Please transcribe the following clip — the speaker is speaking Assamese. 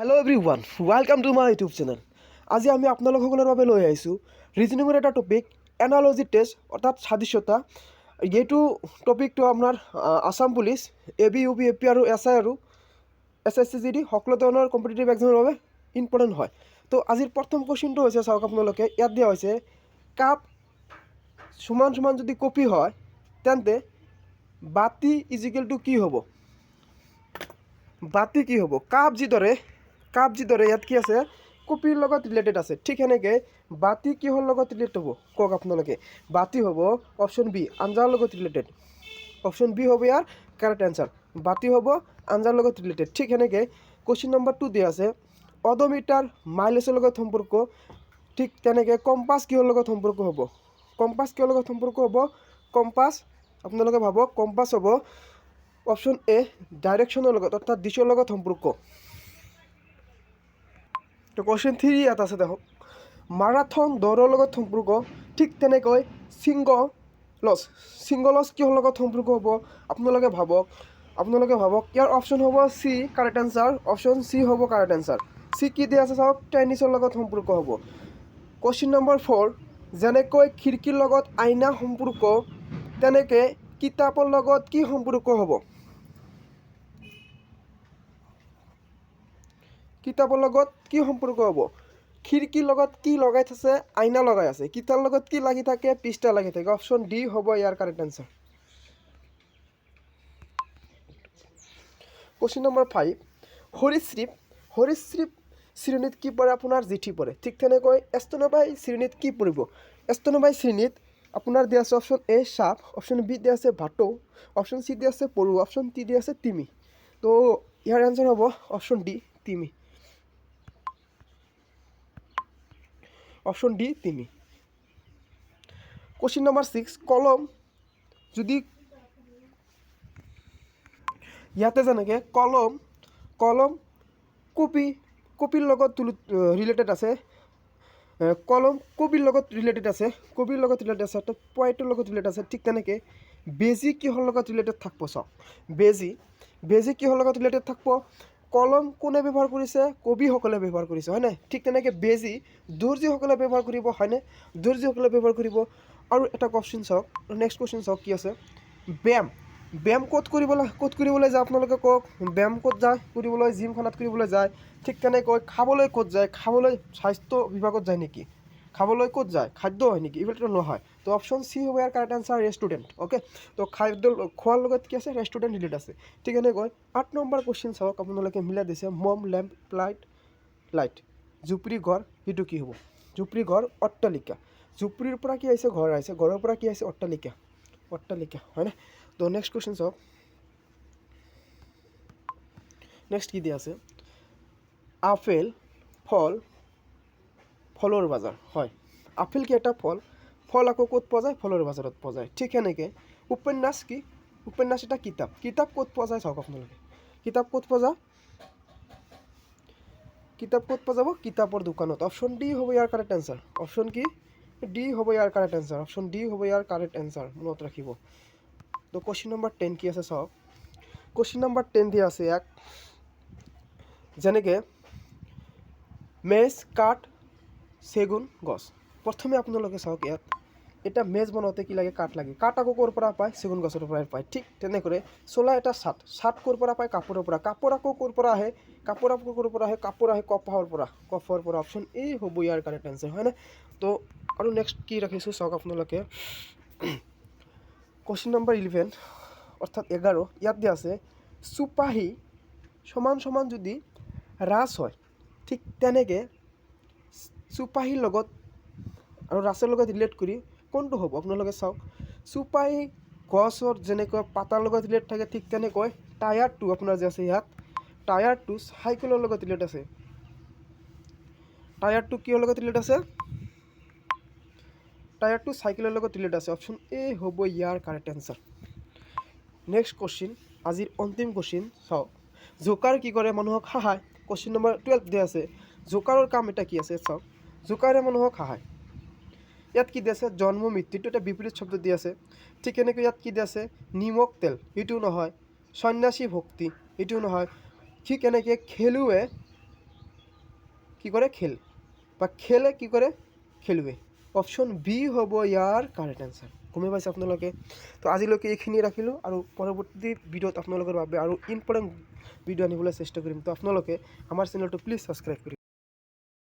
Hello' everyone, welcome to my YouTube channel. আজি আমি আপোনালোকসকলৰ বাবে লৈ আহিছোঁ ৰিজনিঙৰ এটা টপিক, এনালজি টেষ্ট অৰ্থাৎ সাদৃশ্যতা। এইটো টপিকটো আপোনাৰ Assam police, AB, UP, AP আৰু SI আৰু SSC GD সকলো ধৰণৰ কম্পিটিটিভ এক্সামৰ বাবে ইম্পৰ্টেণ্ট হয়। তো আজিৰ প্ৰথম কুৱেশ্যনটো হৈছে, চাওক আপোনালোকে, ইয়াত দিয়া হৈছে কাপ সমান সমান যদি কপি হয় তেন্তে বাতি ইজিকেল টু কি হ'ব? বাতি কি হ'ব? কাপ যিদৰে ইয়াত কি আছে, কপিৰ লগত ৰিলেটেড আছে, ঠিক সেনেকৈ বাতি কিহৰ লগত ৰিলেটেড হ'ব কওক আপোনালোকে? বাতি হ'ব অপশ্যন বি, আঞ্জাৰ লগত ৰিলেটেড। অপশ্যন বি হ'ব ইয়াৰ কাৰেক্ট এনচাৰ। বাতি হ'ব আঞ্জাৰ লগত ৰিলেটেড। ঠিক সেনেকৈ কুৱেশ্যন নম্বৰ 2 দিয়া আছে, অডোমিটাৰ মাইলেজৰ লগত সম্পৰ্ক। ঠিক তেনেকৈ কম্পাছ কিহৰ লগত সম্পৰ্ক হ'ব? কম্পাছ কিহৰ লগত সম্পৰ্ক হ'ব? কম্পাছ আপোনালোকে ভাবক, কম্পাছ হ'ব অপশ্যন এ, ডাইৰেকশ্যনৰ লগত অৰ্থাৎ দিশৰ লগত সম্পৰ্ক। তো কুৱেশ্যন 3 ইয়াত আছে, দেখক, মাৰাথন দৌৰৰ লগত সম্পৰ্ক। ঠিক তেনেকৈ ছিংগলছ কিহৰ লগত সম্পৰ্ক হ'ব? আপোনালোকে ভাবক ইয়াৰ অপশ্যন হ'ব C, correct answer. Option C হ'ব কাৰেক্ট এনচাৰ। চি কি দিয়া আছে চাওক, টেনিছৰ লগত সম্পৰ্ক হ'ব। কুৱেশ্যন নম্বৰ 4, যেনেকৈ খিৰিকীৰ লগত আইনা সম্পৰ্ক, তেনেকৈ কিতাপৰ লগত কি সম্পৰ্ক হ'ব? কিতাপৰ লগত কি সম্পৰ্ক হ'ব? খিৰিকীৰ লগত কি লগাই থৈছে? আইনা লগাই আছে। কিতাপৰ লগত কি লাগি থাকে? পৃষ্ঠা লাগি থাকে। অপশ্যন ডি হ'ব ইয়াৰ কাৰেক্ট এনচাৰ। কুৱেশ্যন নম্বৰ 5, সৰীসৃপ শ্ৰেণীত কি পৰে? আপোনাৰ জেঠী পৰে। ঠিক তেনেকৈ স্তন্যপায়ী শ্ৰেণীত কি পৰিব? স্তন্যপায়ী শ্ৰেণীত আপোনাৰ দিয়া আছে অপশ্যন এ সাপ, অপশ্যন বি দিয়া আছে ভাটৌ, অপশ্যন চি দিয়া আছে পৰু, অপশ্যন টি দিয়া আছে তিমি। তো ইয়াৰ এনচাৰ হ'ব অপশ্যন ডি, তিমি। অপশ্যন ডি, তিমি। কুৱেশ্যন নম্বৰ 6, কলম যদি ইয়াতে যেনেকৈ কলম কপিৰ লগত ৰিলেটেড আছে, কলম কবিৰ লগত ৰিলেটেড আছে, অৰ্থাৎ পয়েটৰ লগত ৰিলেটেড আছে। ঠিক তেনেকৈ বেজী কিহৰ লগত ৰিলেটেড থাকিব? চাওক, বেজী কিহৰ লগত ৰিলেটেড থাকিব? কলম কোনে ব্যৱহাৰ কৰিছে? কবিসকলে ব্যৱহাৰ কৰিছে, হয়নে? ঠিক তেনেকৈ বেজী দৰ্জীসকলে ব্যৱহাৰ কৰিব, হয়নে? দৰ্জীসকলে ব্যৱহাৰ কৰিব। আৰু এটা কুৱেশ্যন চাওক, নেক্সট কুৱেশ্যন চাওক কি আছে, ব্যায়াম ক'ত কৰিবলৈ যায় আপোনালোকে কওক? ব্যায়াম ক'ত যায় কৰিবলৈ? জিমখনত কৰিবলৈ যায়। ঠিক তেনেকৈ খাবলৈ ক'ত যায়? খাবলৈ স্বাস্থ্য বিভাগত যায় নেকি? খাবলৈ ক'ত যায়? খাদ্য হয় নেকি? এইবিলাকতো নহয়। তো অপশ্যন চি হ'ব ইয়াৰ কাৰেক্ট এনচাৰ, ৰেষ্টুৰেণ্ট। অ'কে, তো খোৱাৰ লগত কি আছে? ৰেষ্টুৰেণ্ট ৰিলেটেড আছে। ঠিক এনেকৈ 8 নম্বৰ কুৱেশ্যন চাওক, আপোনালোকে মিলাই দিছে, মম, লেম্প, লাইট, জুপুৰি ঘৰ, সেইটো কি হ'ব? জুপুৰি ঘৰ, অট্টালিকা। জুপুৰিৰ পৰা কি আহিছে? ঘৰ আহিছে। ঘৰৰ পৰা কি আহিছে? অট্টালিকা, হয়নে? তো নেক্সট কুৱেশ্যন চাওক, নেক্সট কি দিয়া আছে, আপেল ফলৰ বজাৰ। হয়, আপেল কি এটা ফল আকৌ ক'ত পোৱা যায়? ফলৰ বজাৰত পোৱা যায়। ঠিক সেনেকৈ উপন্যাস কি? উপন্যাস এটা কিতাপ ক'ত পোৱা যায়? চাওক আপোনালোকে, কিতাপ ক'ত পোৱা যাব? কিতাপৰ দোকানত। অপশ্যন ডি হ'ব ইয়াৰ কাৰেক্ট এনচাৰ। অপশ্যন কি? ডি হ'ব ইয়াৰ কাৰেক্ট এনচাৰ। অপশ্যন ডি হ'ব ইয়াৰ কাৰেক্ট এনচাৰ, মনত ৰাখিব। তো কুৱেশ্যন নম্বৰ 10 কি আছে চাওক, কুৱেশ্যন নম্বৰ 10 দিয়া আছে ইয়াক, যেনেকৈ মেজ, কাঠ, চেগুন গছ। প্ৰথমে আপোনালোকে চাওক, ইয়াত এটা মেজ বনাওঁতে কি লাগে? কাঠ লাগে। কাঠ আকৌ ক'ৰ পৰা পায়? চেগুন গছৰ পৰাই পায়। ঠিক তেনেকৈ চোলা এটা চাৰ্ট ক'ৰ পৰা পায়? কাপোৰৰ পৰা। কাপোৰ আকৌ ক'ৰ পৰা আহে? কাপোৰ আহে কপাহৰ পৰা। অপশ্যন এ হ'ব ইয়াৰ কাৰেক্ট এনচাৰ, হয়নে? তো আৰু নেক্সট কি ৰাখিছোঁ চাওক আপোনালোকে, কুৱেশ্যন নম্বৰ 11 অৰ্থাৎ 11, ইয়াত দিয়া আছে চুপাহী সমান যদি ৰাজ হয়, ঠিক তেনেকৈ চুপাহীৰ লগত আৰু ৰাজৰ লগত ৰিলেট কৰি কোনটো হ'ব? আপোনালোকে চাওক, চুপাহী গছৰ যেনেকৈ পাতাৰ লগত ৰিলেট থাকে, ঠিক তেনেকৈ টায়াৰটো আপোনাৰ যে আছে ইয়াত, টায়াৰটো চাইকেলৰ লগত ৰিলেট আছে। টায়াৰটো কিহৰ লগত ৰিলেট আছে? টায়াৰটো চাইকেলৰ লগত ৰিলেট আছে। অপশ্যন এ হ'ব ইয়াৰ কাৰেক্ট এনচাৰ। নেক্সট কুৱেশ্যন, আজিৰ অন্তিম কুৱেশ্যন চাওক, জোকাৰ কি কৰে? মানুহক হাঁহায়। কুৱেশ্যন নম্বৰ 12 দিয়া আছে, জোকাৰৰ কাম এটা কি আছে? চাওক, জোকাৰে মানুহক হাঁহায়। ইয়াত কি দিয়া আছে? জন্ম মৃত্যুটো এটা বিপৰীত শব্দ দিয়া আছে। ঠিক এনেকৈ ইয়াত কি দিয়া আছে? নিমখ তেল, এইটোও নহয়। সন্ন্যাসী ভক্তি, এইটোও নহয়। ঠিক এনেকৈ খেলুৱৈ কি কৰে খেল বা খেলে কি কৰে খেলুৱে অপশ্যন বি হ'ব ইয়াৰ কাৰেক্ট এনচাৰ গমে পাইছে আপোনালোকে তো আজিলৈকে এইখিনি ৰাখিলোঁ আৰু পৰৱৰ্তী ভিডিঅ'ত আপোনালোকৰ বাবে আৰু ইম্পৰ্টেণ্ট ভিডিঅ' আনিবলৈ চেষ্টা কৰিম তো আপোনালোকে আমাৰ চেনেলটো প্লিজ ছাবস্ক্ৰাইব কৰিব